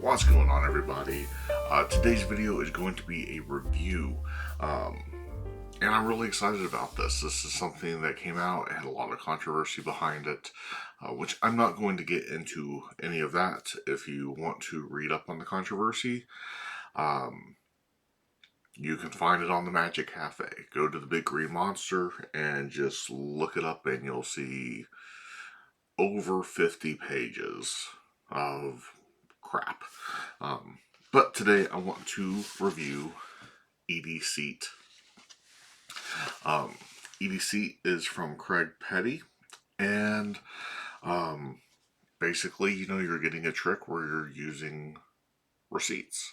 What's going on, everybody? Today's video is going to be a review, and I'm really excited about this. This is something that came out, it had a lot of controversy behind it, which I'm not going to get into any of that. If you want to read up on the controversy, you can find it on the Magic Cafe. Go to the Big Green Monster and just look it up, and you'll see over 50 pages of crap. But today I want to review EDCeight. EDCeight is from Craig Petty, and basically, you're getting a trick where you're using receipts.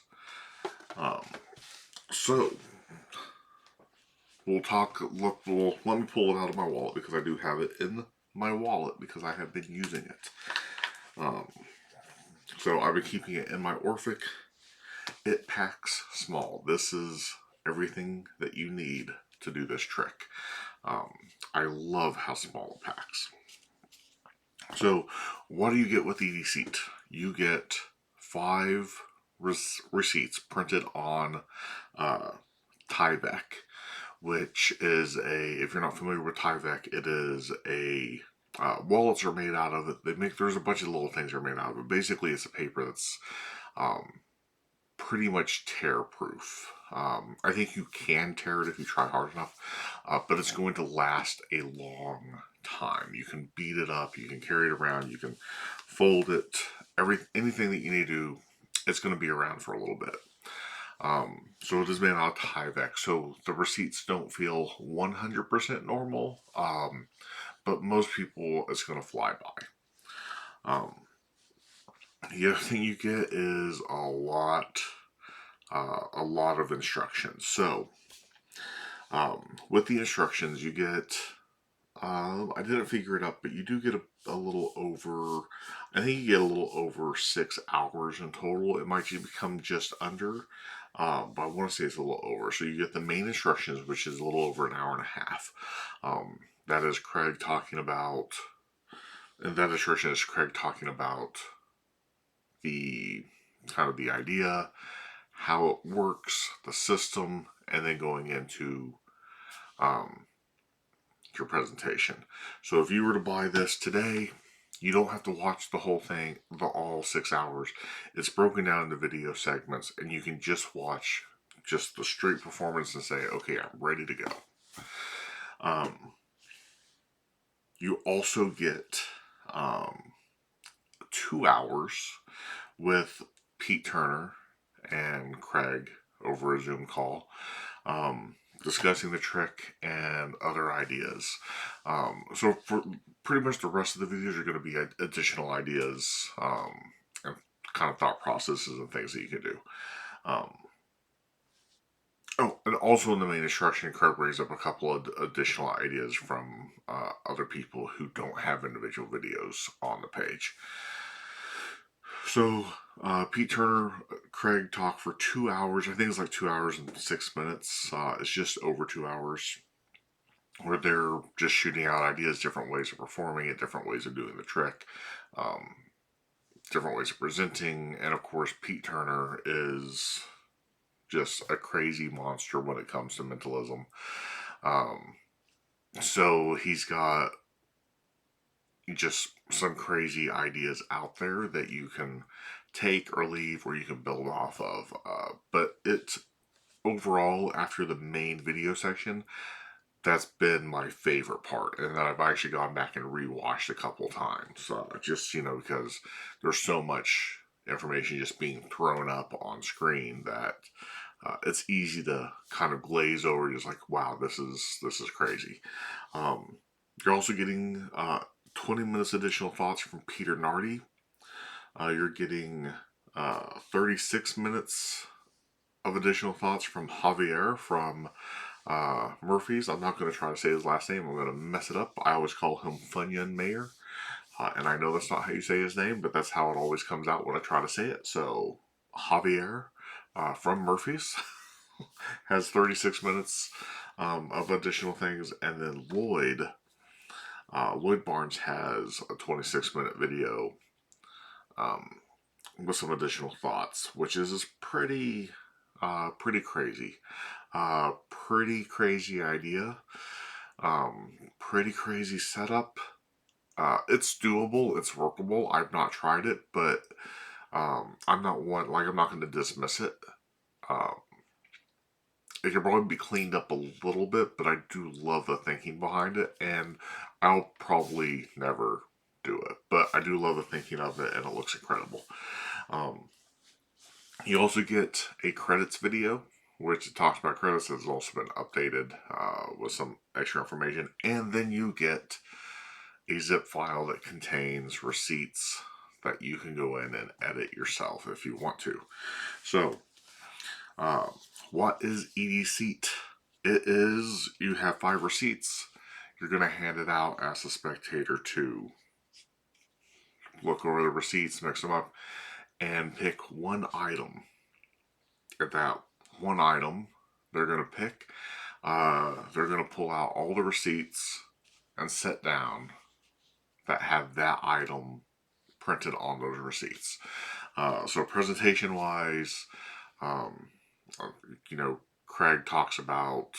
So let me pull it out of my wallet, because I do have it in my wallet because I have been using it. So I've been keeping it in my Orphic. It packs small. This is everything that you need to do this trick. I love how small it packs. So what do you get with EDCeight? You get 5 receipts printed on Tyvek, which is if you're not familiar with Tyvek, it is a wallets are made out of it. There's a bunch of little things that are made out of it. Basically, it's a paper that's pretty much tear proof. I think you can tear it if you try hard enough, but it's going to last a long time. You can beat it up, you can carry it around, you can fold it, anything that you need to do, it's going to be around for a little bit. So it is made out of Tyvek, so the receipts don't feel 100% normal, but most people, it's going to fly by. The other thing you get is a lot of instructions. So, with the instructions, you get, I didn't figure it up, but you do get a little over, I think you get a little over 6 hours in total. It might become just under, but I want to say it's a little over. So you get the main instructions, which is a little over an hour and a half. That is Craig talking about, and that instruction is Craig talking about the kind of the idea, how it works, the system, and then going into your presentation. So if you were to buy this today, you don't have to watch the whole thing, all 6 hours. It's broken down into video segments, and you can just watch just the straight performance and say, okay, I'm ready to go. You also get 2 hours with Pete Turner and Craig over a Zoom call, discussing the trick and other ideas. So for pretty much the rest of the videos are going to be additional ideas and kind of thought processes and things that you can do. And also in the main instruction, Craig brings up a couple of additional ideas from other people who don't have individual videos on the page. So, Pete Turner, Craig talk for 2 hours. I think it's like 2 hours and 6 minutes. It's just over 2 hours, where they're just shooting out ideas, different ways of performing it, different ways of doing the trick, different ways of presenting. And of course, Pete Turner is just a crazy monster when it comes to mentalism. So he's got just some crazy ideas out there that you can take or leave, or you can build off of. But it's overall, after the main video section, that's been my favorite part, and that I've actually gone back and rewatched a couple times. Just, because there's so much information just being thrown up on screen that it's easy to kind of glaze over. Just like, wow, this is crazy. You're also getting 20 minutes additional thoughts from Peter Nardi. You're getting 36 minutes of additional thoughts from Javier from Murphy's. I'm not going to try to say his last name. I'm going to mess it up. I always call him Funyun Mayer. And I know that's not how you say his name, but that's how it always comes out when I try to say it. So, Javier from Murphy's has 36 minutes of additional things. And then Lloyd Barnes has a 26-minute video with some additional thoughts, which is pretty, pretty crazy. Pretty crazy idea. Pretty crazy setup. It's doable. It's workable. I've not tried it, but I'm not one like I'm not going to dismiss it. Um, it could probably be cleaned up a little bit, but I do love the thinking behind it, and I'll probably never do it. But I do love the thinking of it, and it looks incredible. Um, you also get a credits video, which talks about credits. Has also been updated with some extra information, and then you get a zip file that contains receipts that you can go in and edit yourself if you want to. So, uh, what is EDCeight? It is, you have 5 receipts. You're going to hand it out as a spectator to look over the receipts, mix them up, and pick one item. At that one item, they're going to pick, they're going to pull out all the receipts and set down that have that item printed on those receipts. So presentation wise, um, Craig talks about,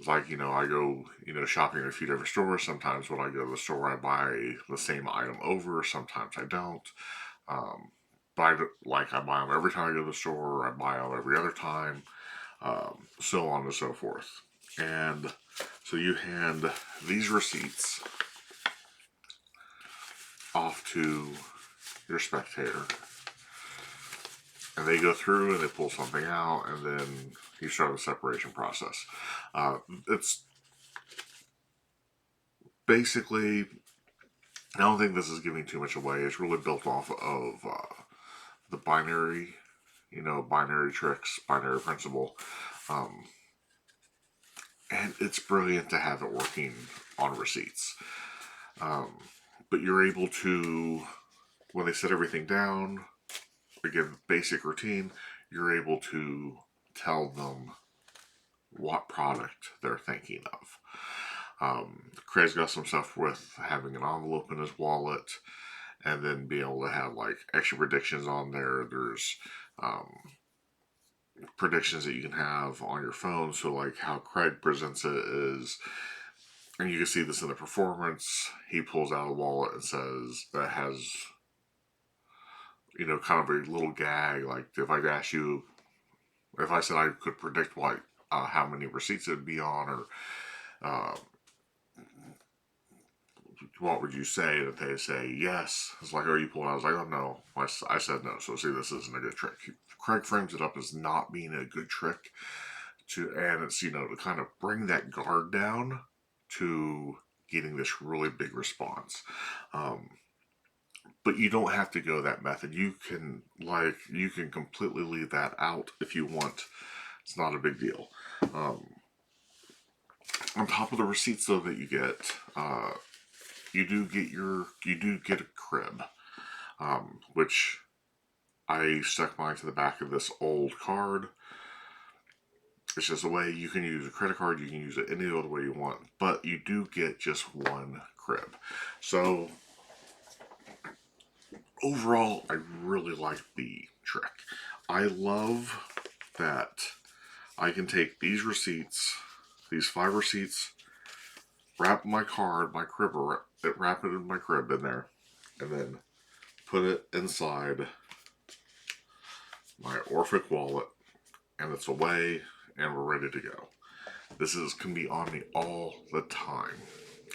like, I go, shopping at a few different stores. Sometimes when I go to the store, I buy the same item over. Sometimes I don't. But I buy them every time I go to the store. I buy them every other time. So on and so forth. And so you hand these receipts off to your spectator, and they go through and they pull something out, and then you start the separation process. It's basically, I don't think this is giving too much away. It's really built off of the binary, binary tricks, binary principle. Um, and it's brilliant to have it working on receipts. But you're able to, when they set everything down, again, basic routine, you're able to tell them what product they're thinking of. Craig's got some stuff with having an envelope in his wallet, and then being able to have like extra predictions on there. There's predictions that you can have on your phone. So like how Craig presents it is, and you can see this in the performance, he pulls out a wallet and says that has, kind of a little gag. Like if I asked you, if I said I could predict what, how many receipts it would be on, or what would you say? That they say yes. It's like, are you pulling? I was like, oh no. I said no. So see, this isn't a good trick. Craig frames it up as not being a good trick, and it's, to kind of bring that guard down to getting this really big response. But you don't have to go that method. You can completely leave that out if you want. It's not a big deal. On top of the receipts though that you get, you do get a crib, which I stuck mine to the back of this old card. It's just a way you can use a credit card. You can use it any other way you want, but you do get just one crib. So overall, I really like the trick. I love that I can take these receipts, these 5 receipts, wrap my card, my crib, wrap it in my crib in there, and then put it inside my Orphic wallet, and it's away, and we're ready to go. Can be on me all the time.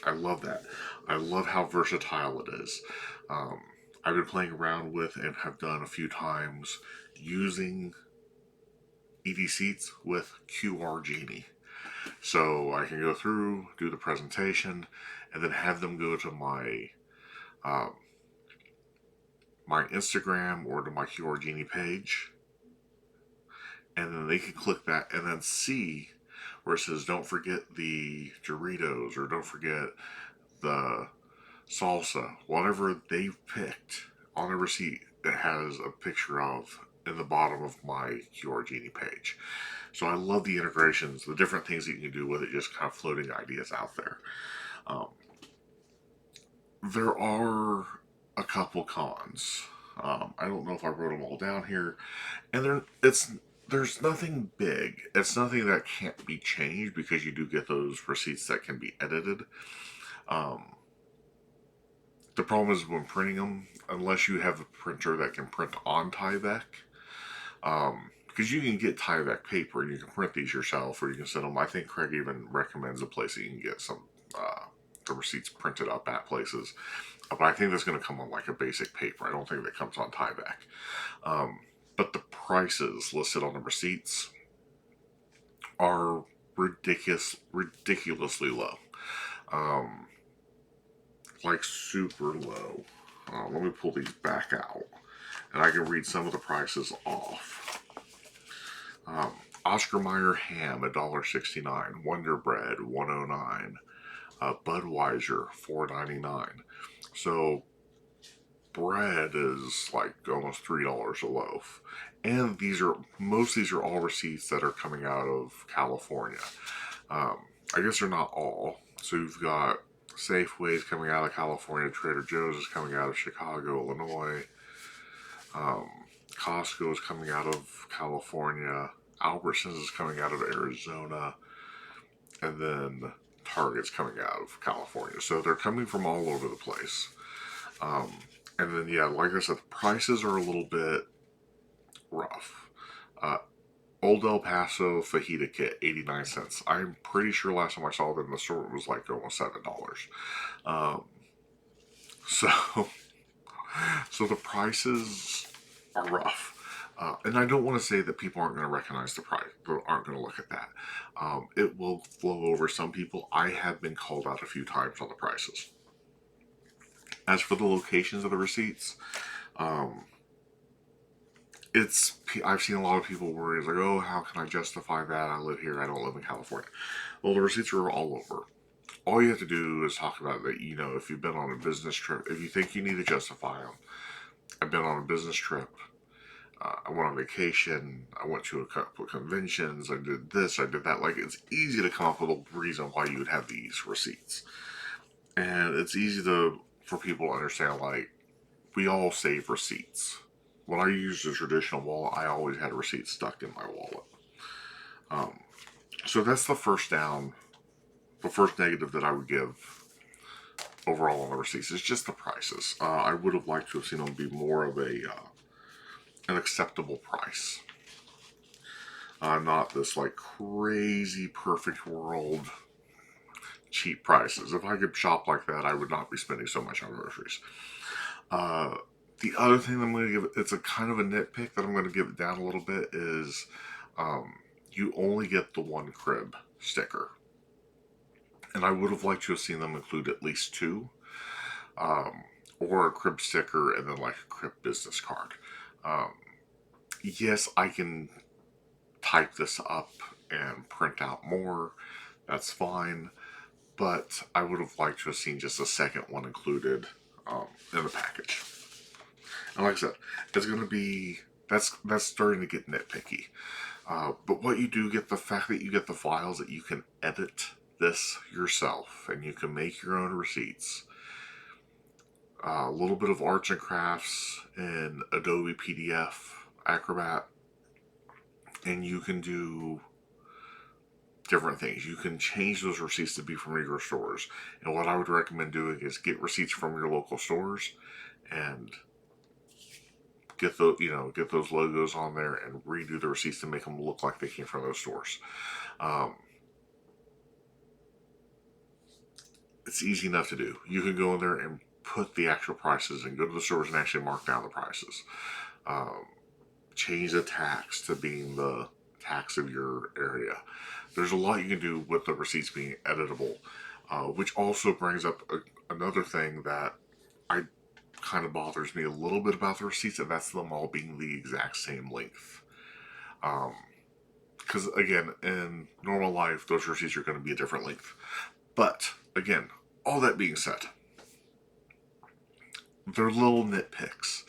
I love that. I love how versatile it is. I've been playing around with and have done a few times using EDCeight with QR Genie. So I can go through, do the presentation, and then have them go to my my Instagram or to my QR Genie page, and then they can click that and then see where it says don't forget the Doritos, or don't forget the salsa, whatever they've picked on the receipt. It has a picture of in the bottom of my QR Genie page. So I love the integrations, the different things that you can do with it, just kind of floating ideas out there. There are a couple cons. I don't know if I wrote them all down here, and there's nothing big. It's nothing that can't be changed because you do get those receipts that can be edited. Um, the problem is when printing them, unless you have a printer that can print on Tyvek, because you can get Tyvek paper and you can print these yourself, or you can send them. I think Craig even recommends a place that you can get some the receipts printed up at places. But I think that's going to come on like a basic paper. I don't think that comes on Tyvek. But the prices listed on the receipts are ridiculously low. Like super low. Let me pull these back out, and I can read some of the prices off. Oscar Mayer ham $1.69, Wonder Bread $1.09, Budweiser $4.99. So bread is like almost $3 a loaf, and most of these are all receipts that are coming out of California. I guess they're not all. So you've got Safeway's coming out of California, Trader Joe's is coming out of Chicago, Illinois, Costco is coming out of California, Albertsons is coming out of Arizona, and then Target's coming out of California. So they're coming from all over the place. And then, yeah, like I said, the prices are a little bit rough. Old El Paso fajita kit, 89 cents. I'm pretty sure last time I saw it in the store, it was like almost $7. So, so the prices are rough. And I don't want to say that people aren't going to recognize the price, aren't going to look at that. It will flow over some people. I have been called out a few times on the prices. As for the locations of the receipts, I've seen a lot of people worry, like, oh, how can I justify that? I live here, I don't live in California. Well, the receipts are all over. All you have to do is talk about that, if you've been on a business trip, if you think you need to justify them. I've been on a business trip. I went on vacation. I went to a couple of conventions. I did this. I did that. Like, it's easy to come up with a reason why you would have these receipts. And it's easy for people to understand, like, we all save receipts. When I used a traditional wallet, I always had a receipt stuck in my wallet. So that's the first negative that I would give overall on the receipts. It's just the prices. I would have liked to have seen them be more of an acceptable price. Not this like crazy perfect world cheap prices. If I could shop like that, I would not be spending so much on groceries. The other thing I'm going to give, it's a kind of a nitpick that I'm going to give it down a little bit, is you only get the one crib sticker. And I would have liked to have seen them include at least two, or a crib sticker and then like a crib business card. Yes, I can type this up and print out more. That's fine. But I would have liked to have seen just a second one included in the package. And like I said, it's going to be, that's starting to get nitpicky. But what you do get, the fact that you get the files that you can edit this yourself and you can make your own receipts. A little bit of arts and crafts in Adobe PDF, Acrobat, and you can do different things. You can change those receipts to be from your stores. And what I would recommend doing is get receipts from your local stores and get those logos on there and redo the receipts to make them look like they came from those stores. It's easy enough to do. You can go in there and put the actual prices and go to the stores and actually mark down the prices. Change the tax to being the tax of your area. There's a lot you can do with the receipts being editable, which also brings up another thing that kind of bothers me a little bit about the receipts, and that's them all being the exact same length. Because again, in normal life, those receipts are going to be a different length. But again, all that being said, they're little nitpicks.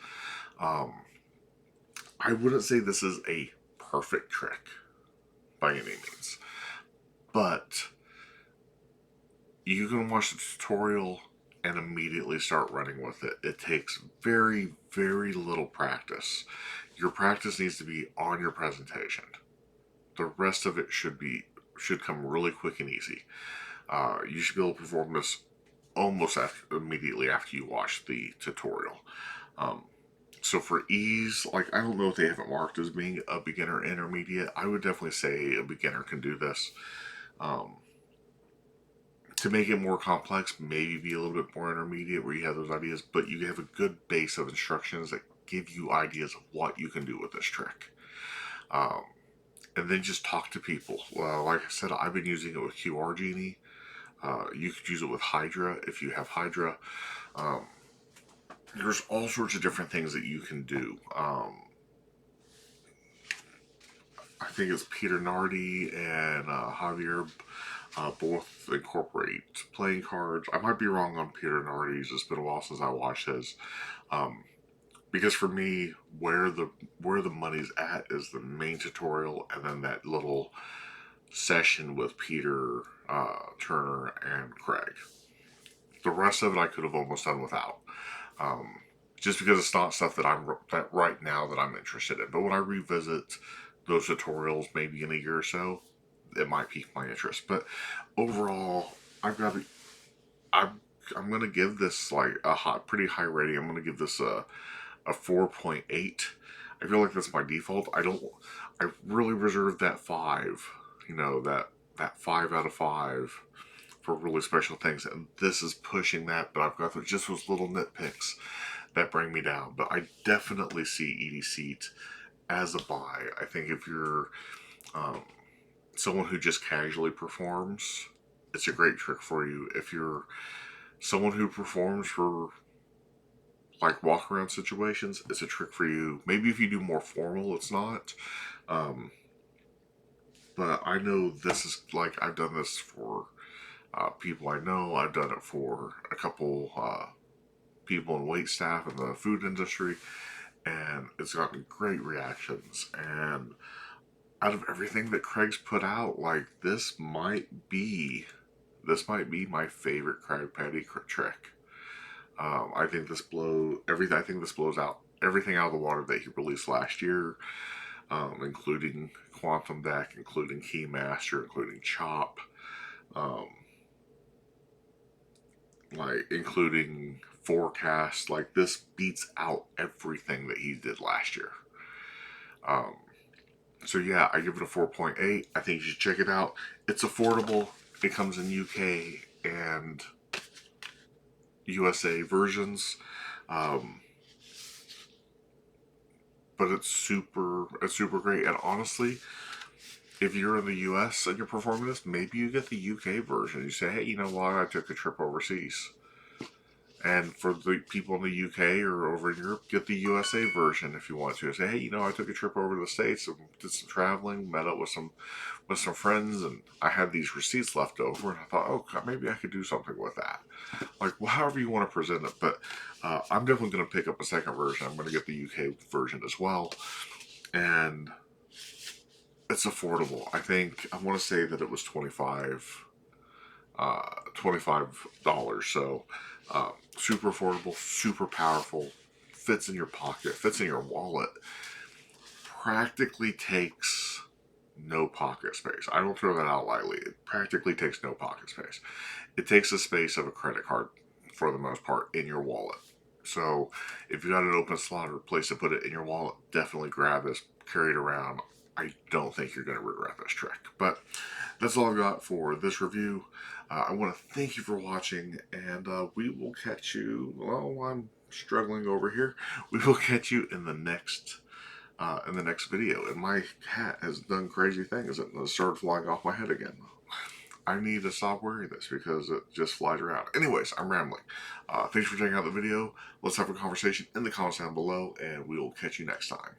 I wouldn't say this is a perfect trick by any means, but you can watch the tutorial, and immediately start running with it. It takes very, very little practice. Your practice needs to be on your presentation. The rest of it should come really quick and easy. You should be able to perform this almost immediately after you watch the tutorial. Um, so for ease, like I don't know if they have it marked as being a beginner intermediate. I would definitely say a beginner can do this. Um, to make it more complex, maybe be a little bit more intermediate where you have those ideas, but you have a good base of instructions that give you ideas of what you can do with this trick. Um, and then just talk to people. Like I said, I've been using it with QR Genie. You could use it with Hydra if you have Hydra. Um, there's all sorts of different things that you can do. I think it's Peter Nardi and Javier both incorporate playing cards. I might be wrong on Peter Nardi's. It's been a while since I watched his. Um, because for me, where the money's at is the main tutorial, and then that little session with Peter Turner and Craig. The rest of it I could have almost done without. Um, just because it's not stuff that right now that I'm interested in. But when I revisit those tutorials, maybe in a year or so, it might pique my interest. But overall, I've got to, I'm gonna give this like a pretty high rating. I'm gonna give this a 4.8. I feel like that's my default. I really reserve that 5. You know, that 5 out of 5 for really special things, and this is pushing that. But I've got just those little nitpicks that bring me down. But I definitely see EDCeight as a buy. I think if you're um, someone who just casually performs, it's a great trick for you. If you're someone who performs for like walk around situations, it's a trick for you. Maybe if you do more formal, it's not. Um, but I know this is like I've done this for people I know. I've done it for a couple people in wait staff in the food industry, and it's gotten great reactions. And out of everything that Craig's put out, like this might be my favorite Craig Patty trick. I think this blows everything. I think this blows out everything out of the water that he released last year, including Quantum Deck, including Keymaster, including Chop, um, like including Forecast. Like this beats out everything that he did last year. Um, so yeah, I give it a 4.8. I think you should check it out. It's affordable. It comes in UK and USA versions. Um, but it's super great. And honestly, if you're in the US and you're performing this, maybe you get the UK version. You say, hey, you know what? I took a trip overseas. And for the people in the UK or over in Europe, get the USA version if you want to. Say, hey, you know, I took a trip over to the States and did some traveling, met up with some friends, and I had these receipts left over, and I thought, oh, God, maybe I could do something with that. Like, well, however you want to present it. But I'm definitely going to pick up a second version. I'm going to get the UK version as well, and it's affordable. I think I want to say that it was $25. So super affordable, super powerful, fits in your pocket, fits in your wallet, practically takes no pocket space. I don't throw that out lightly. It practically takes no pocket space. It takes the space of a credit card for the most part in your wallet. So if you got an open slot or a place to put it in your wallet, definitely grab this, carry it around. I don't think you're going to regret this trick. But that's all I've got for this review. I want to thank you for watching, and we will catch you. Well, I'm struggling over here. We will catch you in the next video. And my hat has done crazy things and it started flying off my head again. I need to stop wearing this because it just flies around. Anyways, I'm rambling. Thanks for checking out the video. Let's have a conversation in the comments down below, and we will catch you next time.